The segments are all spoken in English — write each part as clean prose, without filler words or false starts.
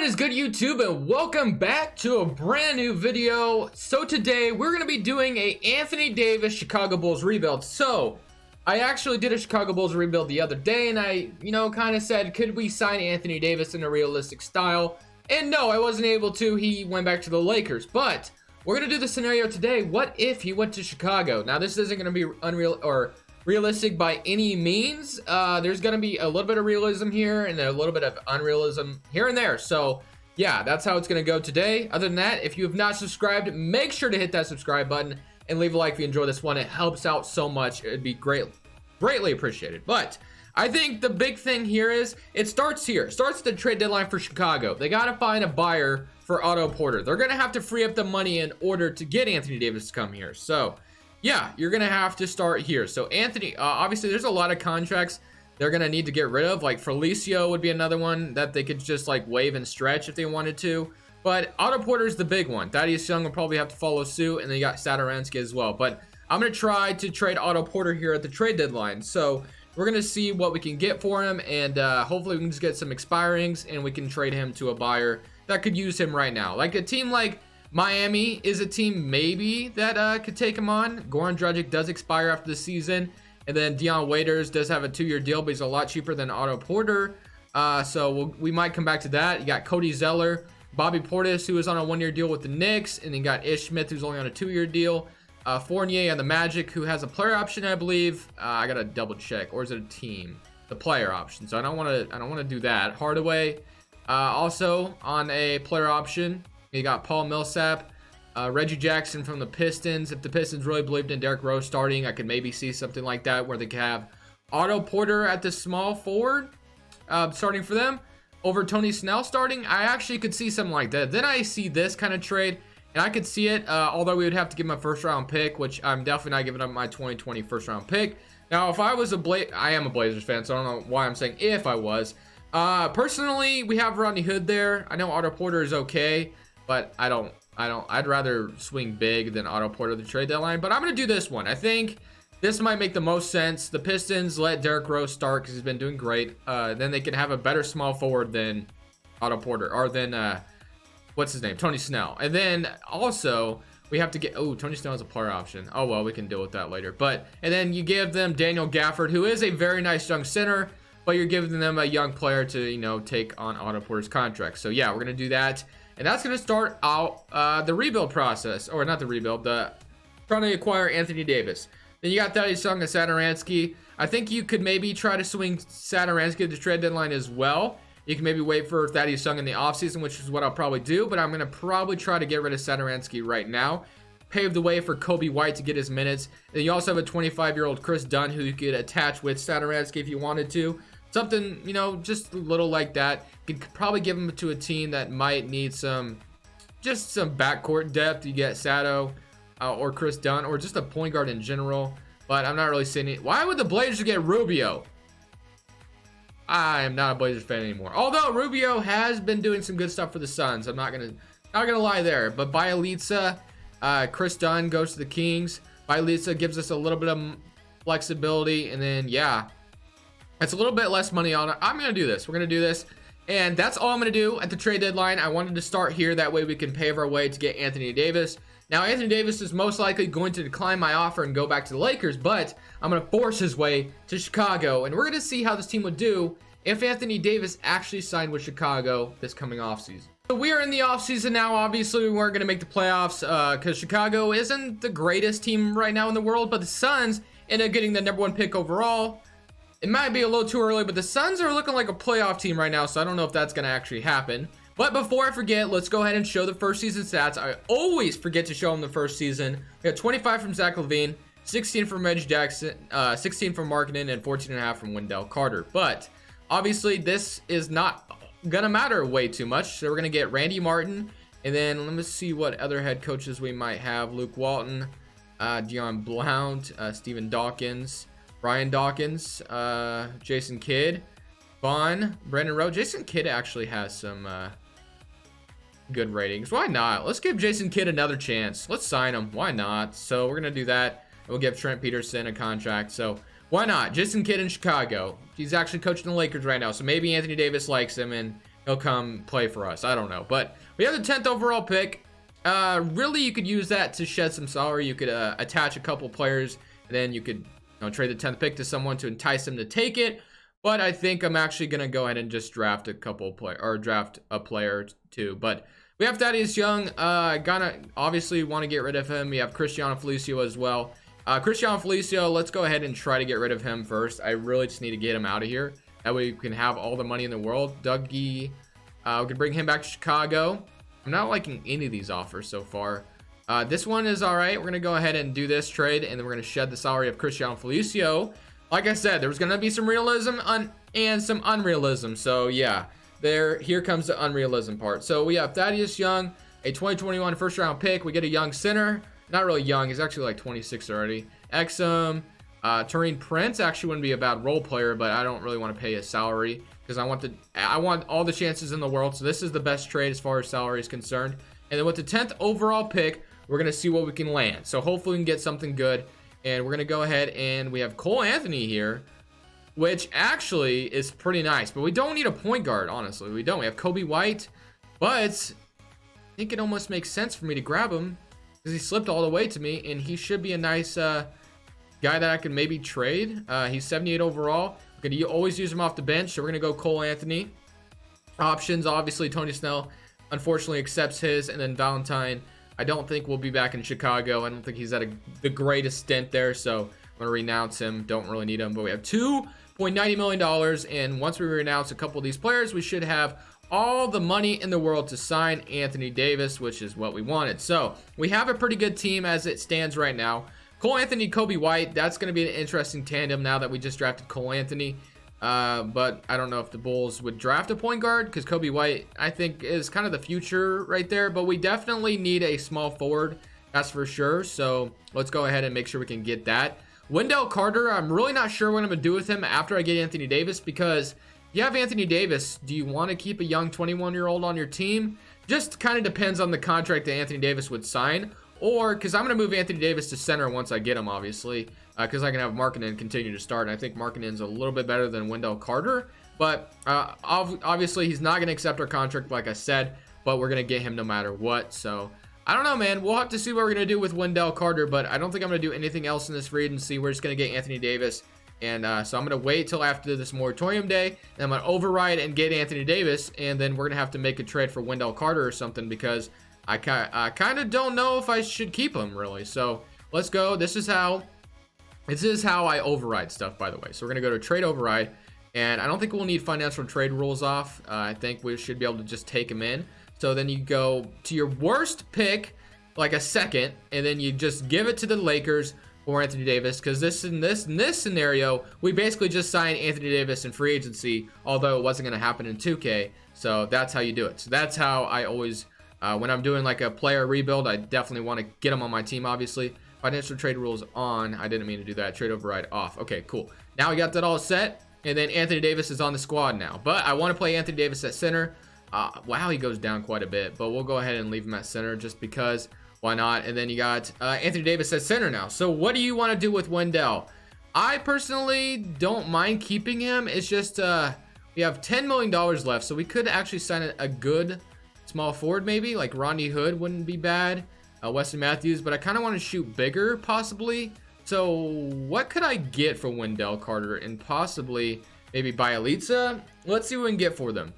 What is good, YouTube, and welcome back to a brand new video. So today we're going to be doing a Anthony Davis Chicago Bulls rebuild. So I actually did a Chicago Bulls rebuild the other day, and I kind of said, could we sign Anthony Davis in a realistic style? And no, I wasn't able to. He went back to the Lakers. But we're going to do the scenario today. What if he went to Chicago? Now, this isn't going to be realistic by any means. There's going to be a little bit of realism here and a little bit of unrealism here and there. So yeah, that's how it's going to go today. Other than that, if you have not subscribed, make sure to hit that subscribe button and leave a like if you enjoy this one. It helps out so much. It'd be greatly appreciated. But I think the big thing here is it starts here. It starts the trade deadline for Chicago. They got to find a buyer for Otto Porter. They're going to have to free up the money in order to get Anthony Davis to come here. So yeah, you're going to have to start here. So Anthony, obviously there's a lot of contracts they're going to need to get rid of. Like Felicio would be another one that they could just like waive and stretch if they wanted to. But Otto Porter is the big one. Thaddeus Young will probably have to follow suit. And then you got Satoransky as well. But I'm going to try to trade Otto Porter here at the trade deadline. So we're going to see what we can get for him. And hopefully we can just get some expirings and we can trade him to a buyer that could use him right now. Like a team like Miami is a team maybe that could take him on. Goran Dragic does expire after the season. And then Dion Waiters does have a 2-year deal, but he's a lot cheaper than Otto Porter. So we might come back to that. You got Cody Zeller, Bobby Portis, who is on a 1-year deal with the Knicks. And then you got Ish Smith, who's only on a 2-year deal. Fournier on the Magic, who has a player option, I believe. I got to double check. Or is it a team? The player option. So I don't want to do that. Hardaway also on a player option. You got Paul Millsap, Reggie Jackson from the Pistons. If the Pistons really believed in Derrick Rose starting, I could maybe see something like that where they could have Otto Porter at the small forward starting for them over Tony Snell starting. I actually could see something like that. Then I see this kind of trade, and I could see it, although we would have to give him a first-round pick, which I'm definitely not giving up my 2020 first-round pick. Now, if I was I am a Blazers fan, so I don't know why I'm saying if I was. Personally, we have Rodney Hood there. I know Otto Porter is okay, but I'd rather swing big than Otto Porter the trade deadline. But I'm going to do this one. I think this might make the most sense. The Pistons let Derrick Rose start because he's been doing great. Then they can have a better small forward than Otto Porter, or than, what's his name? Tony Snell. And then also we have to get, Tony Snell is a player option. Oh, well, we can deal with that later. And then you give them Daniel Gafford, who is a very nice young center, but you're giving them a young player to, take on Otto Porter's contract. So yeah, we're going to do that. And that's going to start out the rebuild process. Or not the rebuild, trying to acquire Anthony Davis. Then you got Thaddeus Young and Satoransky. I think you could maybe try to swing Satoransky to the trade deadline as well. You can maybe wait for Thaddeus Young in the offseason, which is what I'll probably do. But I'm going to probably try to get rid of Satoransky right now. Pave the way for Kobe White to get his minutes. And you also have a 25-year-old Chris Dunn who you could attach with Satoransky if you wanted to. Something, just a little like that. You could probably give him to a team that might need some backcourt depth. You get Sato or Chris Dunn, or just a point guard in general. But I'm not really seeing it. Why would the Blazers get Rubio? I am not a Blazers fan anymore. Although Rubio has been doing some good stuff for the Suns. I'm not gonna lie there. But Bjelica, Chris Dunn goes to the Kings. Bjelica gives us a little bit of flexibility, and then yeah. It's a little bit less money on it. I'm going to do this. We're going to do this. And that's all I'm going to do at the trade deadline. I wanted to start here. That way we can pave our way to get Anthony Davis. Now, Anthony Davis is most likely going to decline my offer and go back to the Lakers. But I'm going to force his way to Chicago. And we're going to see how this team would do if Anthony Davis actually signed with Chicago this coming offseason. So we are in the offseason now. Obviously, we weren't going to make the playoffs because Chicago isn't the greatest team right now in the world. But the Suns ended up getting the #1 pick overall. It might be a little too early, but the Suns are looking like a playoff team right now, so I don't know if that's going to actually happen. But before I forget, let's go ahead and show the first season stats. I always forget to show them the first season. We got 25 from Zach LaVine, 16 from Reggie Jackson, 16 from Markkanen, and 14.5 from Wendell Carter. But obviously, this is not going to matter way too much. So we're going to get Randy Martin, and then let me see what other head coaches we might have. Luke Walton, Dion Blount, Stephen Dawkins, Brian Dawkins, Jason Kidd, Bond, Brandon Rowe. Jason Kidd actually has some good ratings. Why not? Let's give Jason Kidd another chance. Let's sign him. Why not? So we're going to do that. We'll give Trent Peterson a contract. So why not? Jason Kidd in Chicago. He's actually coaching the Lakers right now. So maybe Anthony Davis likes him, and he'll come play for us. I don't know, but we have the 10th overall pick. Really, you could use that to shed some salary. You could attach a couple players, and then you could trade the 10th pick to someone to entice them to take it. But I think I'm actually gonna go ahead and just draft a couple draft a player too. But we have Thaddeus Young. Gonna obviously want to get rid of him. We have Cristiano Felicio as well. Cristiano Felicio, let's go ahead and try to get rid of him first. I really just need to get him out of here. That way we can have all the money in the world. Dougie, we can bring him back to Chicago. I'm not liking any of these offers so far. This one is all right. We're going to go ahead and do this trade, and then we're going to shed the salary of Cristiano Felicio. Like I said, there was going to be some realism and some unrealism. So, yeah, here comes the unrealism part. So, we have Thaddeus Young, a 2021 first-round pick. We get a young center. Not really young. He's actually like 26 already. Exum. Turin Prince actually wouldn't be a bad role player, but I don't really want to pay his salary because I want all the chances in the world. So this is the best trade as far as salary is concerned. And then with the 10th overall pick, we're going to see what we can land. So hopefully we can get something good. And we're going to go ahead and we have Cole Anthony here, which actually is pretty nice. But we don't need a point guard, honestly. We don't. We have Kobe White, but I think it almost makes sense for me to grab him because he slipped all the way to me, and he should be a nice guy that I can maybe trade. He's 78 overall. We're going to always use him off the bench, so we're going to go Cole Anthony. Options, obviously, Tony Snell unfortunately accepts his, and then Valentine, I don't think will be back in Chicago. I don't think he's at the greatest stint there, so I'm going to renounce him. Don't really need him, but we have $2.90 million, and once we renounce a couple of these players, we should have all the money in the world to sign Anthony Davis, which is what we wanted. So we have a pretty good team as it stands right now. Cole Anthony, Kobe White, that's going to be an interesting tandem now that we just drafted Cole Anthony. But I don't know if the Bulls would draft a point guard because Kobe White, I think, is kind of the future right there. But we definitely need a small forward, that's for sure. So let's go ahead and make sure we can get that. Wendell Carter, I'm really not sure what I'm going to do with him after I get Anthony Davis because if you have Anthony Davis, do you want to keep a young 21-year-old on your team? Just kind of depends on the contract that Anthony Davis would sign. Or, because I'm going to move Anthony Davis to center once I get him, obviously. Because I can have Markkanen continue to start. And I think Markkanen's a little bit better than Wendell Carter. But, obviously, he's not going to accept our contract, like I said. But we're going to get him no matter what. So, I don't know, man. We'll have to see what we're going to do with Wendell Carter. But I don't think I'm going to do anything else in this free agency. We're just going to get Anthony Davis. And so I'm going to wait till after this moratorium day. And I'm going to override and get Anthony Davis. And then we're going to have to make a trade for Wendell Carter or something. Because I kind of don't know if I should keep him, really. So let's go. This is how I override stuff, by the way. So we're going to go to trade override. And I don't think we'll need financial trade rules off. I think we should be able to just take him in. So then you go to your worst pick, like a second. And then you just give it to the Lakers or Anthony Davis. Because in this scenario, we basically just signed Anthony Davis in free agency. Although it wasn't going to happen in 2K. So that's how you do it. So that's how I always... when I'm doing like a player rebuild, I definitely want to get them on my team, obviously. Financial trade rules on. I didn't mean to do that. Trade override off. Okay, cool. Now we got that all set. And then Anthony Davis is on the squad now. But I want to play Anthony Davis at center. Wow, he goes down quite a bit. But we'll go ahead and leave him at center just because. Why not? And then you got Anthony Davis at center now. So what do you want to do with Wendell? I personally don't mind keeping him. It's just we have $10 million left. So we could actually sign a good... small forward maybe, like Rodney Hood wouldn't be bad. Weston Matthews, but I kind of want to shoot bigger possibly. So what could I get for Wendell Carter and possibly maybe Bielitsa? Let's see what we can get for them.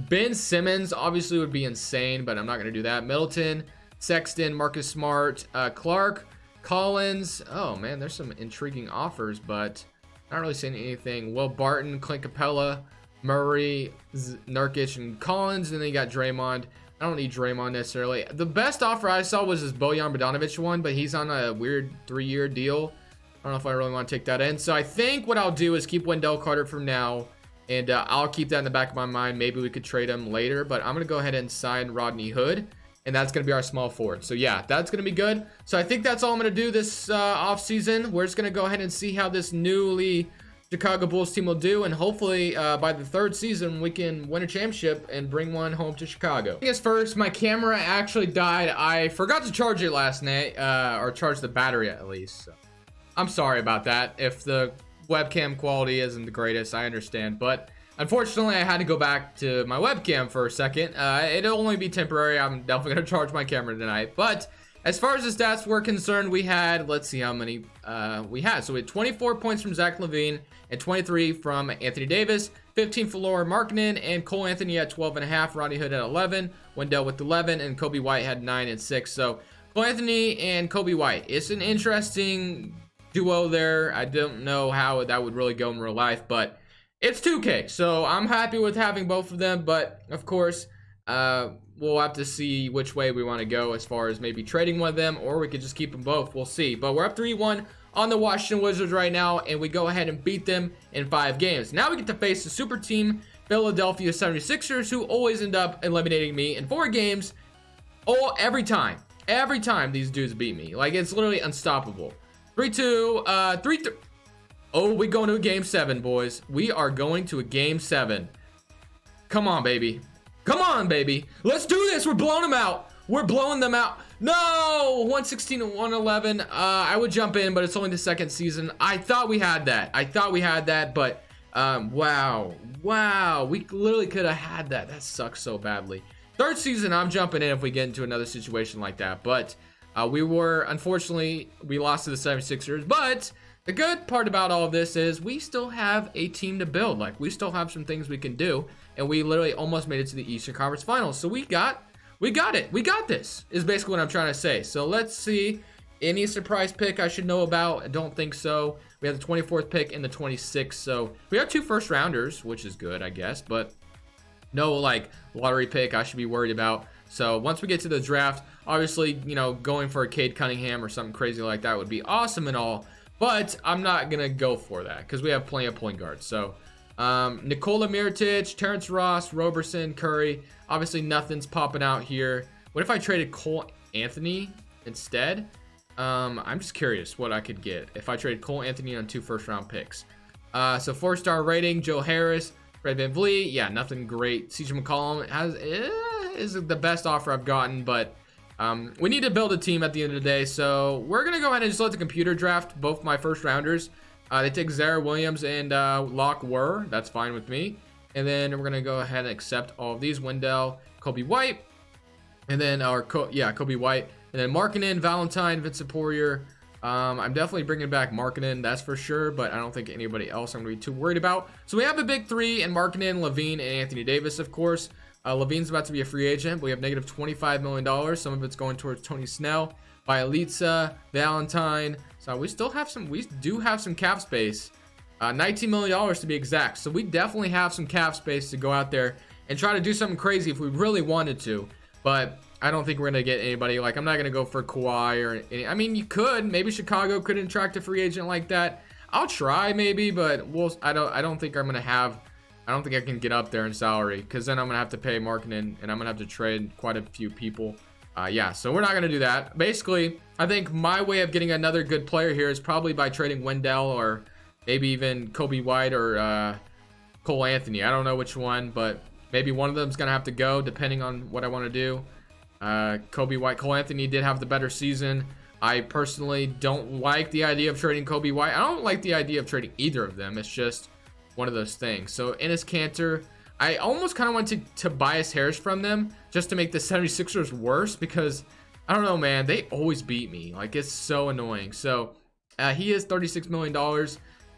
Ben Simmons obviously would be insane, but I'm not going to do that. Middleton, Sexton, Marcus Smart, Clark, Collins. Oh man, there's some intriguing offers, but not really saying anything. Will Barton, Clint Capella, Murray, Nurkic, and Collins, and then you got Draymond. I don't need Draymond necessarily. The best offer I saw was this Bojan Bogdanovic one, but he's on a weird 3-year deal. I don't know if I really want to take that in. So I think what I'll do is keep Wendell Carter for now, and I'll keep that in the back of my mind. Maybe we could trade him later, but I'm going to go ahead and sign Rodney Hood, and that's going to be our small forward. So yeah, that's going to be good. So I think that's all I'm going to do this offseason. We're just going to go ahead and see how this newly Chicago Bulls team will do, and hopefully by the 3rd season we can win a championship and bring one home to Chicago. I guess first, my camera actually died. I forgot to charge it last night, or charge the battery at least. So I'm sorry about that. If the webcam quality isn't the greatest, I understand, but Unfortunately, I had to go back to my webcam for a second. It'll only be temporary. I'm definitely going to charge my camera tonight. But as far as the stats were concerned, we had, let's see how many we had. So we had 24 points from Zach LaVine and 23 from Anthony Davis, 15 for Laura Markkanen, and Cole Anthony at 12.5, Rodney Hood at 11, Wendell with 11, and Kobe White had 9 and 6. So Cole Anthony and Kobe White, it's an interesting duo there. I don't know how that would really go in real life, but it's 2K, so I'm happy with having both of them. But of course, we'll have to see which way we want to go as far as maybe trading one of them, or we could just keep them both. We'll see. But we're up 3-1 on the Washington Wizards right now, and we go ahead and beat them in 5 games. Now we get to face the super team, Philadelphia 76ers, who always end up eliminating me in 4 games. Every time these dudes beat me. Like, it's literally unstoppable. 3-2, 3-3. Oh, we going to a game 7, boys. We are going to a game 7. Come on, baby. Come on, baby. Let's do this. We're blowing them out. We're blowing them out. No, 116 and 111. I would jump in, but it's only the 2nd season. I thought we had that. But wow. We literally could have had that. That sucks so badly. 3rd season, I'm jumping in if we get into another situation like that. But we lost to the 76ers. But the good part about all of this is we still have a team to build. Like, we still have some things we can do, and we literally almost made it to the Eastern Conference Finals. So we got it. We got this, is basically what I'm trying to say. So let's see. Any surprise pick I should know about? I don't think so. We have the 24th pick and the 26th. So we have 2 first rounders, which is good, I guess. But no, like, lottery pick I should be worried about. So once we get to the draft, obviously, you know, going for a Cade Cunningham or something crazy like that would be awesome and all. But I'm not going to go for that because we have plenty of point guards. So Nikola Mirotic, Terrence Ross, Roberson, Curry. Obviously, nothing's popping out here. What if I traded Cole Anthony instead? I'm just curious what I could get if I traded Cole Anthony on 2 first-round picks. So 4-star rating, Joe Harris, Fred VanVleet. Yeah, nothing great. CJ McCollum is the best offer I've gotten, but we need to build a team at the end of the day. So we're going to go ahead and just let the computer draft both my first-rounders. They take Zara Williams and Locke Were. That's fine with me. And then we're going to go ahead and accept all of these. Wendell, Kobe White, and then Kobe White. And then Markkanen, Valentine, Vincent Poirier. I'm definitely bringing back Markkanen, that's for sure, but I don't think anybody else I'm going to be too worried about. So we have a big 3 in Markkanen, LaVine, and Anthony Davis, of course. LaVine's about to be a free agent. We have negative $25 million. Some of it's going towards Tony Snell, Bielitsa, Valentine. So we do have some cap space. $19 million to be exact. So we definitely have some cap space to go out there and try to do something crazy if we really wanted to. But I don't think we're going to get anybody. Like, I'm not going to go for Kawhi or any. I mean, you could. Maybe Chicago could attract a free agent like that. I'll try maybe, but I don't think I'm going to have. I don't think I can get up there in salary because then I'm going to have to pay Markkanen and I'm going to have to trade quite a few people. Yeah, so we're not going to do that. Basically, I think my way of getting another good player here is probably by trading Wendell or maybe even Kobe White or Cole Anthony. I don't know which one, but maybe one of them is going to have to go depending on what I want to do. Kobe White, Cole Anthony did have the better season. I personally don't like the idea of trading Kobe White. I don't like the idea of trading either of them. It's just one of those things. So Enes Kanter, I almost kind of went to Tobias Harris from them just to make the 76ers worse because I don't know, man, they always beat me. Like, it's so annoying. So he is $36 million.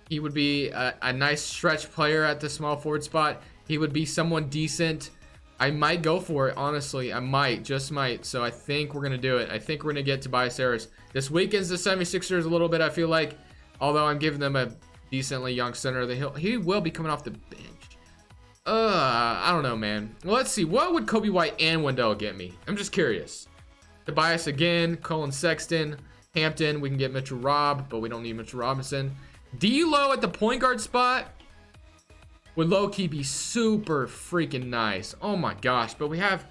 He would be a nice stretch player at the small forward spot. He would be someone decent. I might go for it, honestly. I might, just might. So I think we're going to do it. I think we're going to get Tobias Harris. This weakens the 76ers a little bit, I feel like. Although I'm giving them a decently young center. He will be coming off the bench. I don't know, man. Well, let's see. What would Kobe White and Wendell get me? I'm just curious. Tobias again. Colin Sexton. Hampton. We can get Mitchell Robb, but we don't need Mitchell Robinson. D'Lo at the point guard spot would low-key be super freaking nice. Oh my gosh. But we have...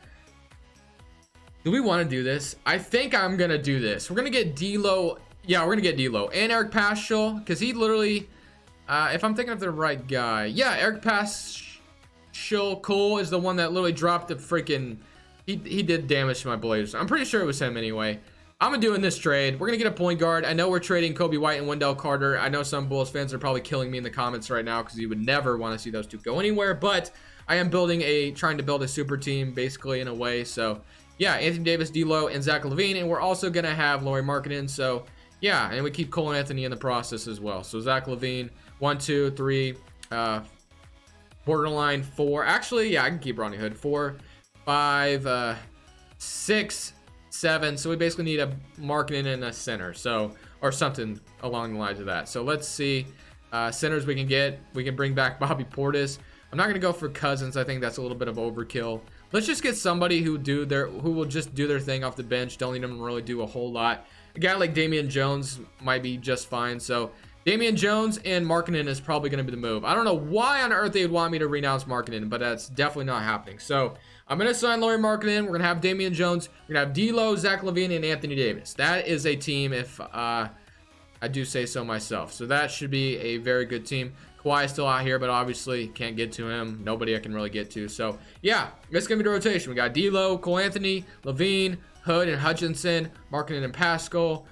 Do we want to do this? I think I'm going to do this. We're going to get D'Lo. Yeah, we're going to get D'Lo. And Eric Paschal. Because he literally... if I'm thinking of the right guy. Yeah, Eric Paschal Cole is the one that literally dropped the freaking... He did damage to my Blazers. I'm pretty sure it was him anyway. I'm doing this trade. We're gonna get a point guard. I know we're trading Kobe White and Wendell Carter. I know some Bulls fans are probably killing me in the comments right now because you would never want to see those two go anywhere, but I am trying to build a super team basically in a way. So yeah, Anthony Davis, D'Lo, and Zach LaVine, and we're also gonna have Lauri Markkanen. So yeah, and we keep Cole Anthony in the process as well. So Zach LaVine, 1, 2, 3, borderline 4. Actually, yeah, I can keep Ronnie Hood. 4, 5, 6, 7. So we basically need a Markkanen and a center, so, or something along the lines of that. So let's see centers we can get. We can bring back Bobby Portis. I'm not gonna go for Cousins. I think that's a little bit of overkill. Let's just get somebody who will just do their thing off the bench. Don't need them to really do a whole lot. A guy like Damian Jones might be just fine. So Damian Jones and Markkanen is probably going to be the move. I don't know why on earth they would want me to renounce Markkanen, but that's definitely not happening. So I'm going to sign Lauri Markkanen. We're going to have Damian Jones. We're going to have D'Lo, Zach LaVine, and Anthony Davis. That is a team if I do say so myself. So that should be a very good team. Kawhi is still out here, but obviously can't get to him. Nobody I can really get to. So yeah, it's going to be the rotation. We got D'Lo, Cole Anthony, LaVine, Hood, and Hutchinson, Markkanen and Paschal,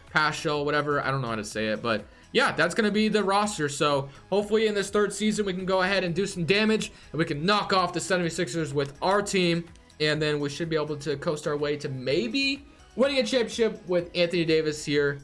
whatever. I don't know how to say it, but yeah, that's going to be the roster. So hopefully in this third season, we can go ahead and do some damage and we can knock off the 76ers with our team. And then we should be able to coast our way to maybe winning a championship with Anthony Davis here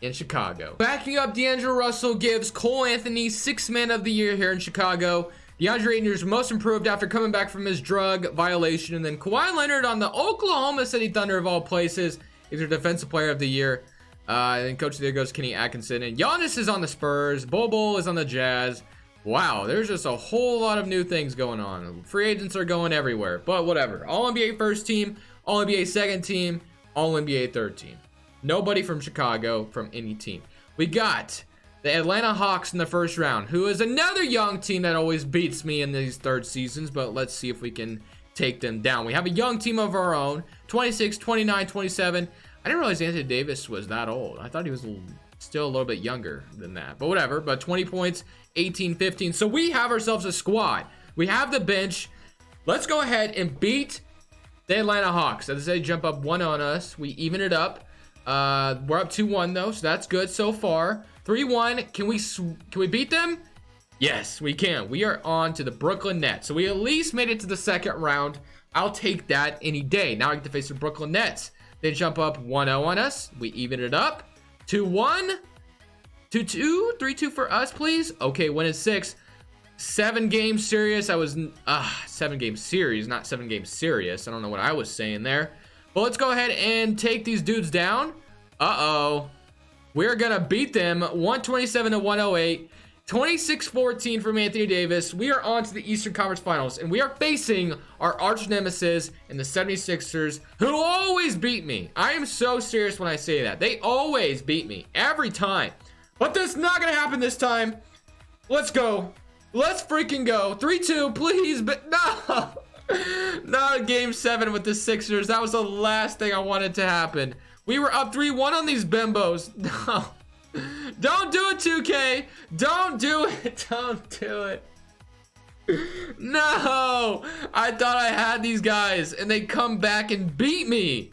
in Chicago. Backing up D'Angelo Russell gives Cole Anthony 6th Man of the Year here in Chicago. DeAndre Ayton is most improved after coming back from his drug violation. And then Kawhi Leonard on the Oklahoma City Thunder of all places is their Defensive Player of the Year. And then Coach of the Year goes Kenny Atkinson. And Giannis is on the Spurs. Bobo is on the Jazz. Wow, there's just a whole lot of new things going on. Free agents are going everywhere. But whatever. All-NBA first team, All-NBA second team, All-NBA third team. Nobody from Chicago from any team. We got the Atlanta Hawks in the first round, who is another young team that always beats me in these third seasons, but let's see if we can take them down. We have a young team of our own, 26, 29, 27. I didn't realize Anthony Davis was that old. I thought he was still a little bit younger than that, but whatever. But 20 points, 18, 15. So we have ourselves a squad. We have the bench. Let's go ahead and beat the Atlanta Hawks. As they jump up 1 on us, we even it up. We're up 2-1 though, so that's good so far. 3-1. Can we beat them? Yes, we can. We are on to the Brooklyn Nets. So we at least made it to the second round. I'll take that any day. Now I get to face the Brooklyn Nets. They jump up 1-0 on us. We even it up. 2-1. 2-2. 3-2 for us, please. Okay, win is 6. 7-game series. 7-game series, not 7-game serious. I don't know what I was saying there. But let's go ahead and take these dudes down. Uh-oh. We're going to beat them 127-108. 26-14 from Anthony Davis. We are on to the Eastern Conference Finals, and we are facing our arch nemesis in the 76ers, who always beat me. I am so serious when I say that. They always beat me every time. But that's not going to happen this time. Let's go. Let's freaking go. 3-2, please. But no. Not game 7 with the Sixers. That was the last thing I wanted to happen. We were up 3-1 on these bimbos. No. Don't do it, 2K. Don't do it. Don't do it. No. I thought I had these guys, and they come back and beat me.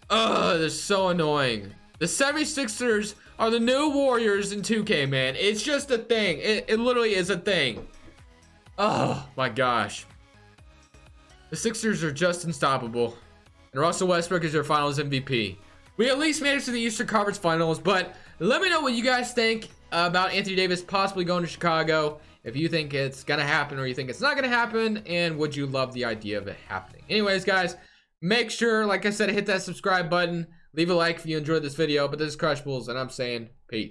Ugh, they're so annoying. The 76ers are the new Warriors in 2K, man. It's just a thing. It literally is a thing. Oh, my gosh. The Sixers are just unstoppable. And Russell Westbrook is your finals MVP. We at least made it to the Eastern Conference Finals, but let me know what you guys think about Anthony Davis possibly going to Chicago. If you think it's going to happen or you think it's not going to happen, and would you love the idea of it happening? Anyways, guys, make sure, like I said, hit that subscribe button. Leave a like if you enjoyed this video. But this is Crush Bulls, and I'm saying peace.